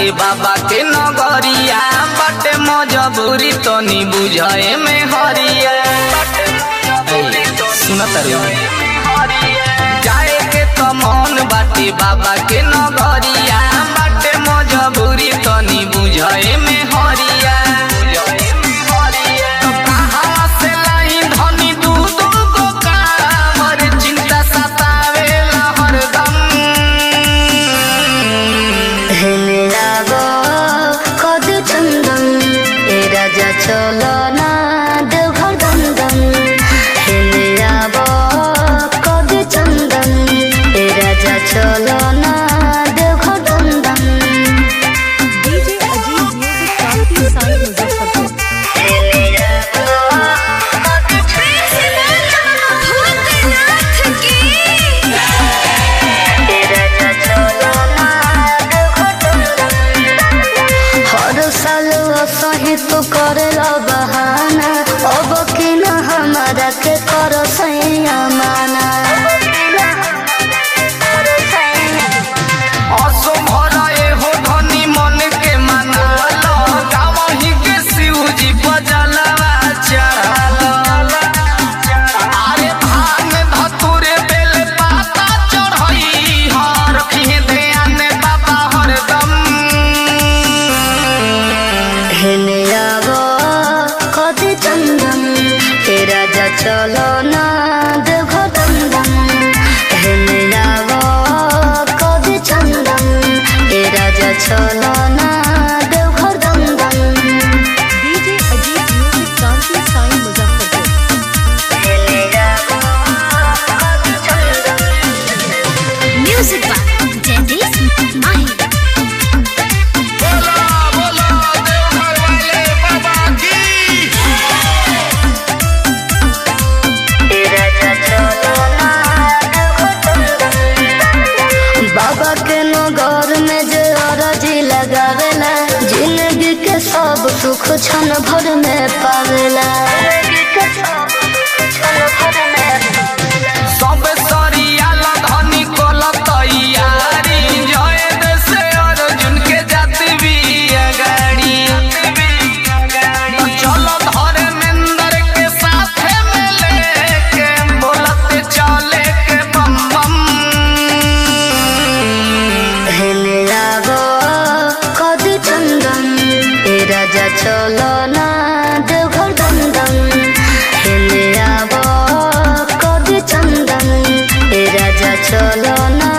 बाटे बाबा के नगरिया बाटे मजबूरी तनी बुझाए में हरिया सुनत जाए के तो मन बाटे बाबा के नगरिया बाटे मजबूरी तनी बुझाए में हरिया चलो ना देवघर दंदन हेले आबो कभी चंदन ए राजा चलो ना देवघर दंदन डीजे अजीत म्यूजिक काफी साल मुजफ्फरपुर हेले आबो कभी चंदन भूतनाथ की ए राजा चलो ना देवघर दंदन हर साल सही तो करेला बहाना अब कि न हमारा के करो सैया माना हो धनी मन के मना गावही के शिवजी बजलवा चढ़ल अरे भांग धतुरे बेल पाता चढ़ई हर रखी ध्यान बाबा हरदम हेले आबो कभी चंदन ए राजा चलो ना देवघर दंदन हेले आबो कभी चंदन ए राजा चलो ना देवघर दंदन डीजे अजीत म्यूजिक काफी साल मुजफ्फरपुर हेले आबो कभी चंदन म्यूजिक बाय जयदीप माही बाबा के नगर में जे अरजी लगावेला जिंदगी के सब सुख क्षण भर में पावेला सब सरिया धनी कोल तैयारी जय देश अर्जुन के जाति भी गाड़ी चलो धर्मेंद्र के साथ में लेके बोलते चले के बम बम हेले आबो कभी चंदन ए राजा चलो ना देवघर दंदन हेले आबो कभी चंदन ए राजा चलो ना